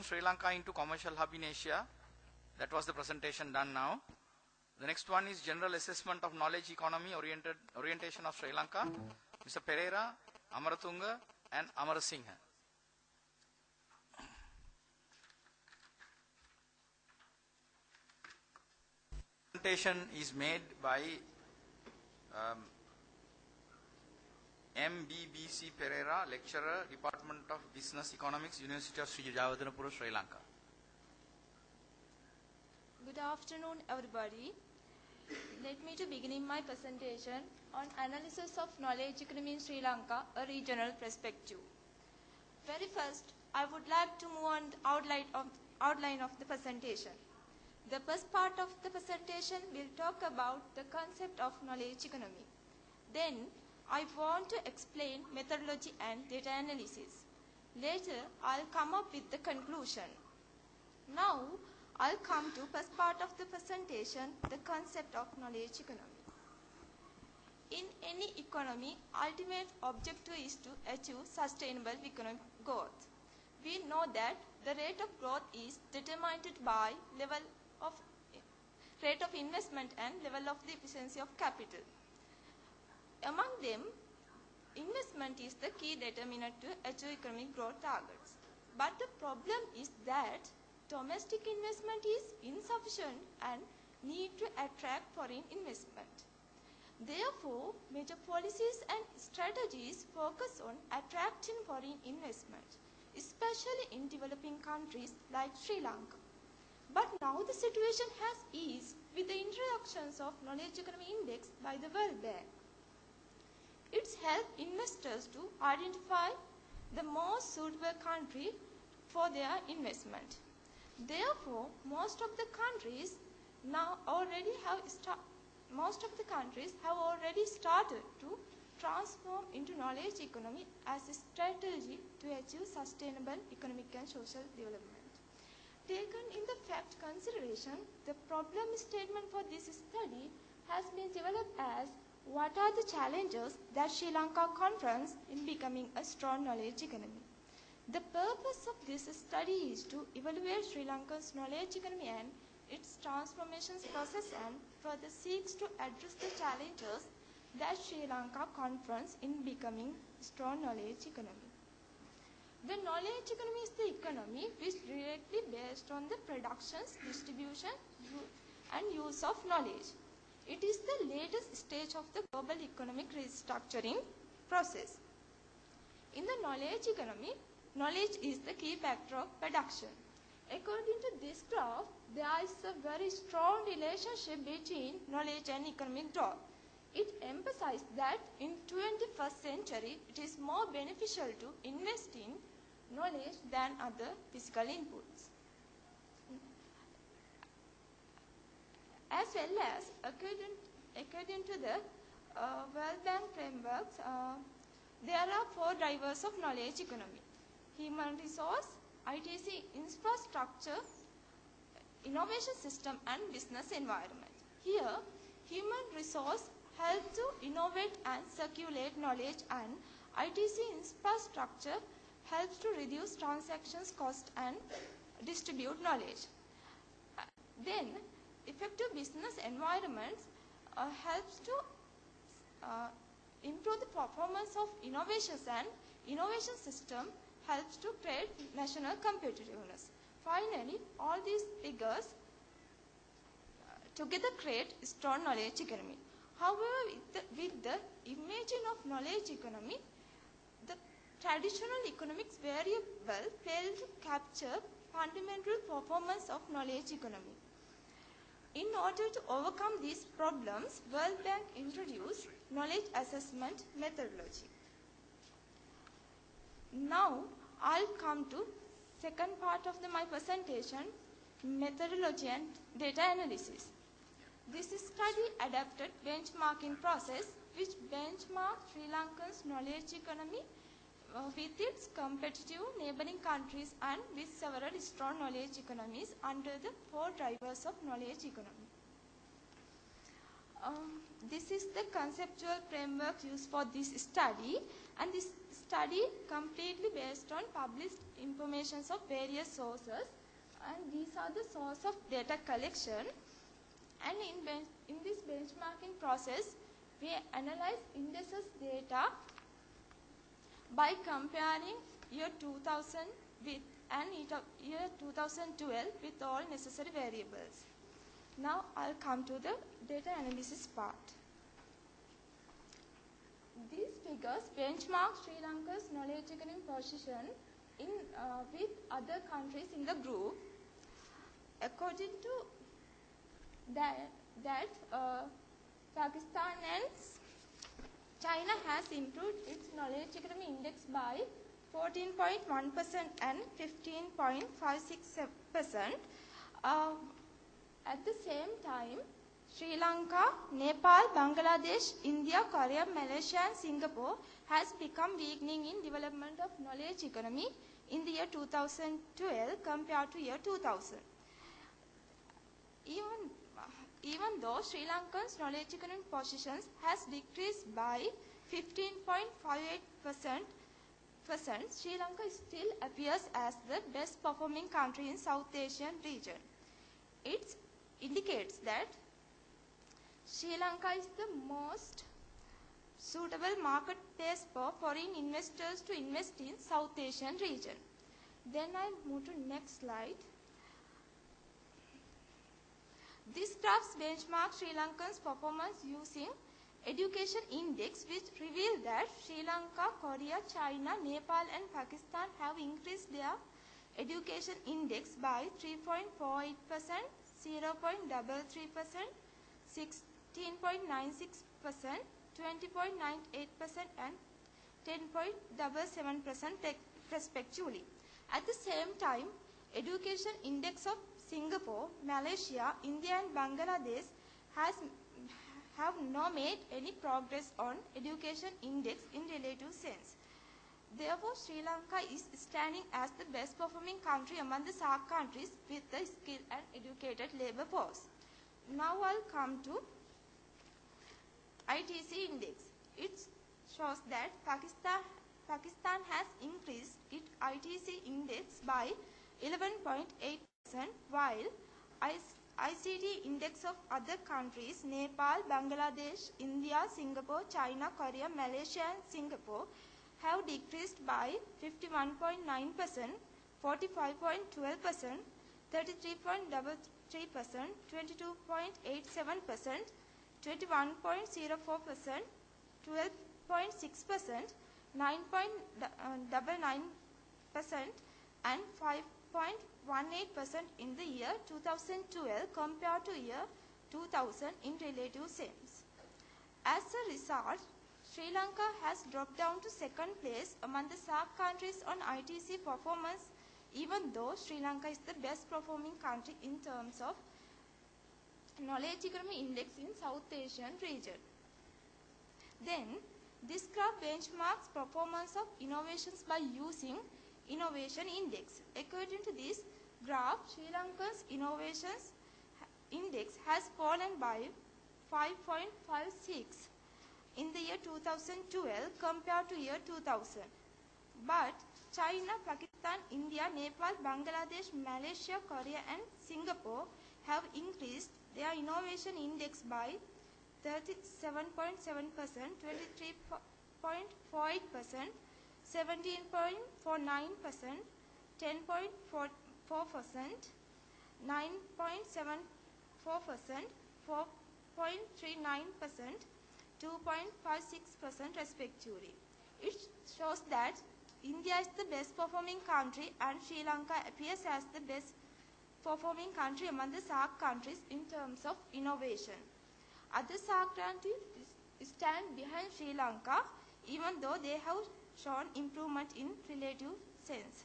Sri Lanka into commercial hub in Asia. That was the presentation done now. The next one is general assessment of knowledge economy orientation of Sri Lanka. Mr. Perera, Amaratunga and Amarasinghe. Presentation is made by MBBC Perera, lecturer, Department of Business Economics, University of Sri Jawadanapura, Sri Lanka. Good afternoon, everybody. Let me to begin my presentation on analysis of knowledge economy in Sri Lanka, a regional perspective. Very first, I would like to move on the outline of the presentation. The first part of the presentation will talk about the concept of knowledge economy. Then, I want to explain methodology and data analysis. Later, I'll come up with the conclusion. Now, I'll come to first part of the presentation, the concept of knowledge economy. In any economy, ultimate objective is to achieve sustainable economic growth. We know that the rate of growth is determined by rate of investment and level of the efficiency of capital. Among them, investment is the key determinant to achieve economic growth targets. But the problem is that domestic investment is insufficient and need to attract foreign investment. Therefore, major policies and strategies focus on attracting foreign investment, especially in developing countries like Sri Lanka. But now the situation has eased with the introductions of Knowledge Economy Index by the World Bank. It's helped investors to identify the most suitable country for their investment. Therefore, most of the countries have already started to transform into knowledge economy as a strategy to achieve sustainable economic and social development. Taken in the fact consideration, the problem statement for this study has been developed as what are the challenges that Sri Lanka confronts in becoming a strong knowledge economy. The purpose of this study is to evaluate Sri Lanka's knowledge economy and its transformations process and further seeks to address the challenges that Sri Lanka confronts in becoming a strong knowledge economy. The knowledge economy is the economy which is directly based on the production, distribution and use of knowledge. It is the latest stage of the global economic restructuring process. In the knowledge economy, knowledge is the key factor of production. According to this graph, there is a very strong relationship between knowledge and economic growth. It emphasizes that in 21st century, it is more beneficial to invest in knowledge than other physical inputs. As well as, according to the World Bank frameworks, there are 4 drivers of knowledge economy: human resource, ITC infrastructure, innovation system and business environment. Here, human resource helps to innovate and circulate knowledge, and ITC infrastructure helps to reduce transactions cost and distribute knowledge. Then, effective business environments helps to improve the performance of innovations, and innovation system helps to create national competitiveness. Finally, all these figures together create strong knowledge economy. However, with the imaging of knowledge economy, the traditional economics very well fail to capture fundamental performance of knowledge economy. In order to overcome these problems, World Bank introduced knowledge assessment methodology. Now, I'll come to second part of my presentation, methodology and data analysis. This study adapted benchmarking process which benchmarked Sri Lanka's knowledge economy with its competitive neighboring countries and with several strong knowledge economies under the 4 drivers of knowledge economy. This is the conceptual framework used for this study, and this study completely based on published information of various sources, and these are the source of data collection. And in this benchmarking process, we analyze indices data by comparing year 2000 with and year 2012 with all necessary variables. Now I'll come to the data analysis part. These figures benchmark Sri Lanka's knowledge economy position in, with other countries in the group. According to that Pakistan and China has improved its knowledge economy index by 14.1% and 15.56%. At the same time, Sri Lanka, Nepal, Bangladesh, India, Korea, Malaysia and Singapore has become weakening in development of knowledge economy in the year 2012 compared to year 2000. Even though Sri Lanka's knowledge economy positions has decreased by 15.58%, Sri Lanka still appears as the best performing country in South Asian region. It indicates that Sri Lanka is the most suitable marketplace for foreign investors to invest in South Asian region. Then I move to next slide. This graph benchmarks Sri Lanka's performance using education index, which reveal that Sri Lanka, Korea, China, Nepal and Pakistan have increased their education index by 3.48%, 0.33%, 16.96%, 20.98% and 10.77% respectively. At the same time, education index of Singapore, Malaysia, India and Bangladesh have not made any progress on education index in relative sense. Therefore, Sri Lanka is standing as the best performing country among the SAARC countries with the skilled and educated labor force. Now I'll come to ITC index. It shows that Pakistan has increased its ITC index by 11.8%, while ICT index of other countries, Nepal, Bangladesh, India, Singapore, China, Korea, Malaysia and Singapore have decreased by 51.9%, 45.12%, 33.33%, 22.87%, 21.04%, 12.6%, 9.99% and 5.18% in the year 2012 compared to year 2000 in relative sense. As a result, Sri Lanka has dropped down to second place among the SAARC countries on ITC performance, even though Sri Lanka is the best performing country in terms of knowledge economy index in South Asian region. Then, this graph benchmarks performance of innovations by using innovation index. According to this graph, Sri Lanka's innovations index has fallen by 5.56 in the year 2012 compared to year 2000. But China, Pakistan, India, Nepal, Bangladesh, Malaysia, Korea and Singapore have increased their innovation index by 37.7%, 23.48%, 17.49%, 10.44%, 9.74%, 4.39%, 2.56% respectively. It shows that India is the best performing country and Sri Lanka appears as the best performing country among the SAARC countries in terms of innovation. Other SAARC countries stand behind Sri Lanka even though they have shown improvement in relative sense.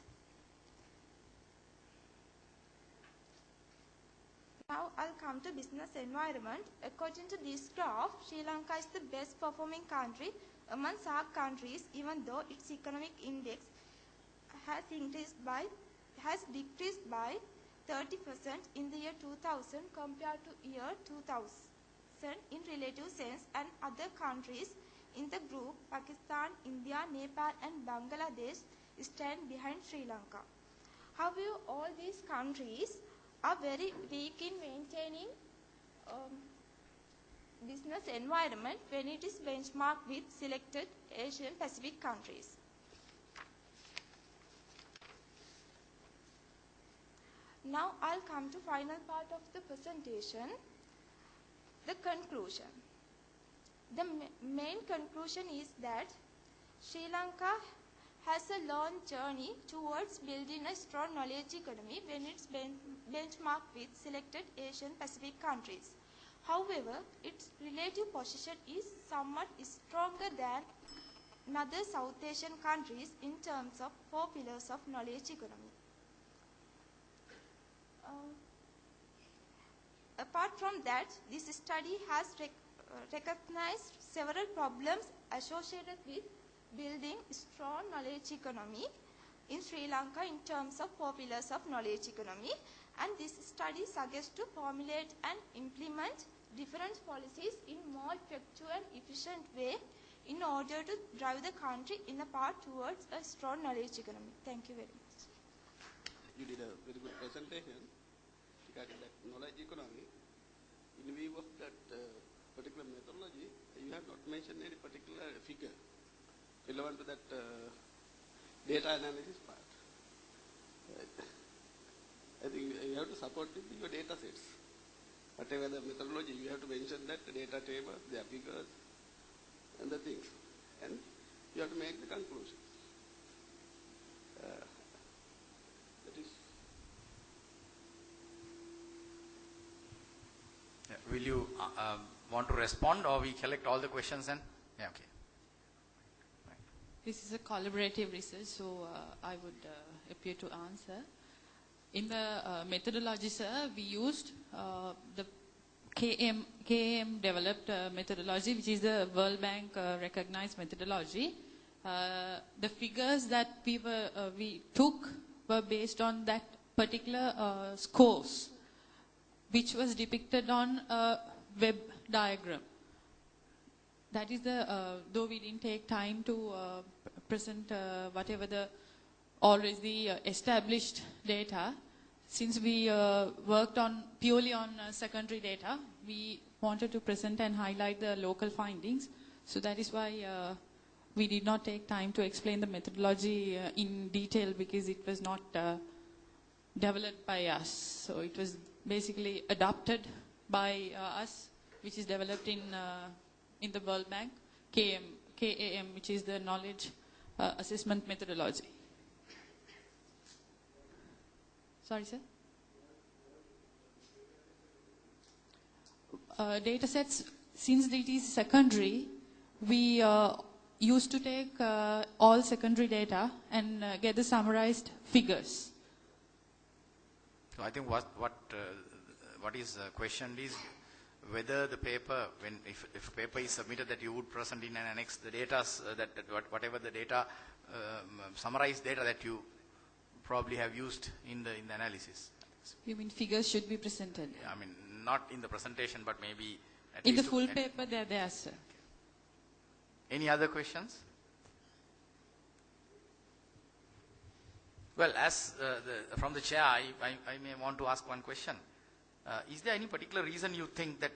Now I'll come to business environment. According to this graph, Sri Lanka is the best performing country among SAARC countries even though its economic index has decreased by 30% in the year 2000 compared to year 2000 in relative sense, and other countries In the group, Pakistan, India, Nepal and Bangladesh stand behind Sri Lanka. However, all these countries are very weak in maintaining business environment when it is benchmarked with selected Asian Pacific countries. Now I'll come to final part of the presentation, the conclusion. The main conclusion is that Sri Lanka has a long journey towards building a strong knowledge economy when it's benchmarked with selected Asian Pacific countries. However, its relative position is somewhat stronger than other South Asian countries in terms of 4 pillars of knowledge economy. Apart from that, this study has recognized several problems associated with building strong knowledge economy in Sri Lanka in terms of 4 pillars of knowledge economy, and this study suggests to formulate and implement different policies in more effective and efficient way in order to drive the country in a path towards a strong knowledge economy. Thank you very much. You did a very good presentation regarding that knowledge economy. In view of that particular methodology, you have not mentioned any particular figure relevant to that data analysis part. I think you have to support it with your data sets. Whatever the methodology, you have to mention that the data table, their figures, and the things. And you have to make the conclusions. That is. Yeah. Will you want to respond, or we collect all the questions and? Yeah, okay. Right. This is a collaborative research, so I would appear to answer. In the methodology, sir, we used the KM developed methodology, which is the World Bank recognized methodology. The figures that we took were based on that particular scores, which was depicted on a web diagram. That is though we didn't take time to present whatever the already established data. Since we worked purely on secondary data, we wanted to present and highlight the local findings. So that is why we did not take time to explain the methodology in detail, because it was not developed by us. So it was basically adopted by us, which is developed in the World Bank, KAM, which is the knowledge assessment methodology. Sorry, sir? Data sets, since it is secondary, we used to take all secondary data and get the summarized figures. So I think what is questioned is whether the paper, if paper is submitted, that you would present in an annex the data, whatever the data, summarized data that you probably have used in the analysis. You mean figures should be presented? I mean, not in the presentation, but maybe at in least the full paper, they're there, sir. Any other questions? Well, as from the chair, I may want to ask one question. Is there any particular reason you think that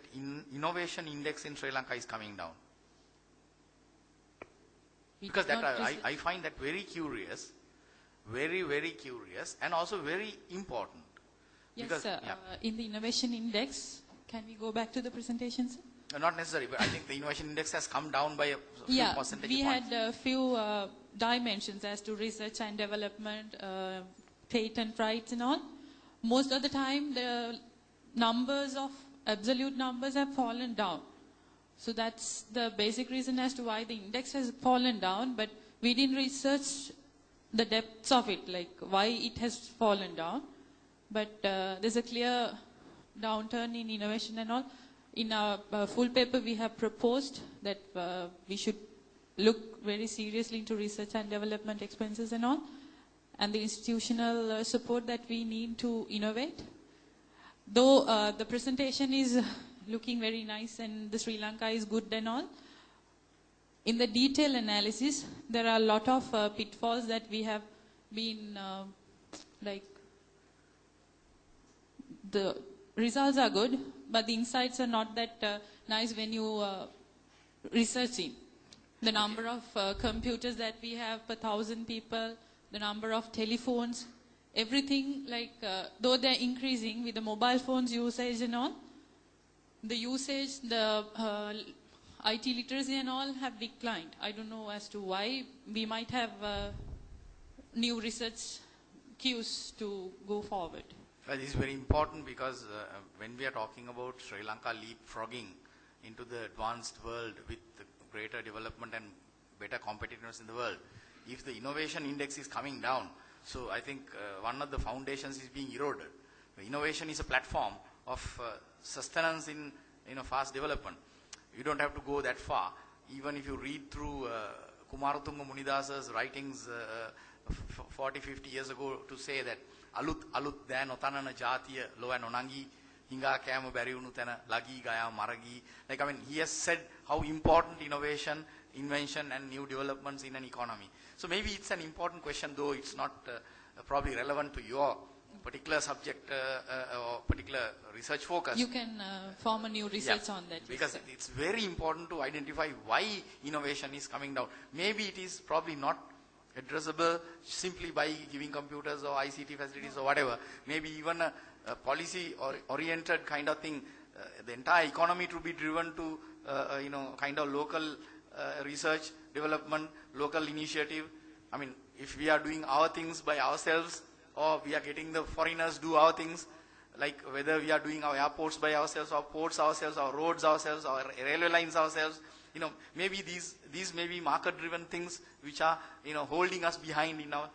innovation index in Sri Lanka is coming down? Because that I find that very curious. Very, very curious, and also very important. Yes, because, sir. Yeah. In the innovation index, can we go back to the presentation, sir? Not necessary, but I think the innovation index has come down by a few percentage we points. had a few dimensions as to research and development, patent rights and all. Most of the time, the absolute numbers have fallen down. So that's the basic reason as to why the index has fallen down, but we didn't research the depths of it, like why it has fallen down. But there's a clear downturn in innovation and all. In our full paper, we have proposed that we should look very seriously into research and development expenses and all, and the institutional support that we need to innovate. Though the presentation is looking very nice and the Sri Lanka is good and all, in the detailed analysis, there are a lot of pitfalls that we have been the results are good, but the insights are not that nice when you researching. The number of computers that we have per 1,000 people, the number of telephones, everything though they're increasing with the mobile phones usage and all, the usage, the IT literacy and all have declined. I don't know as to why. We might have new research cues to go forward. Well, this is very important because when we are talking about Sri Lanka leapfrogging into the advanced world with the greater development and better competitiveness in the world, if the innovation index is coming down, so I think one of the foundations is being eroded. Innovation is a platform of sustenance in fast development. You don't have to go that far. Even if you read through Amaratunga Munidasa's writings 40, 50 years ago to say that alut dan otanana jatiya loa nonangi hinga kama bariunu tena lagi gaya maragi. He has said how important innovation, invention and new developments in an economy. So maybe it's an important question, though it's not probably relevant to your particular subject or particular research focus. You can form a new research on that. Because it's very important to identify why innovation is coming down. Maybe it is probably not addressable simply by giving computers or ICT facilities or whatever. Maybe even a policy or oriented kind of thing. The entire economy to be driven to kind of local research, development, local initiative. If we are doing our things by ourselves or we are getting the foreigners do our things, like whether we are doing our airports by ourselves, our ports ourselves, our roads ourselves, our railway lines ourselves, maybe these may be market-driven things which are, holding us behind in our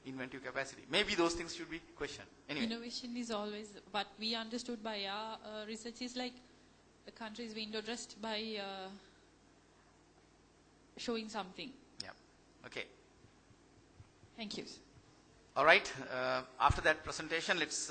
inventive capacity. Maybe those things should be questioned. Anyway. Innovation is always, what we understood by our research is like the country is window dressed by showing something. Yeah. Okay. Thank you. All right. After that presentation, let's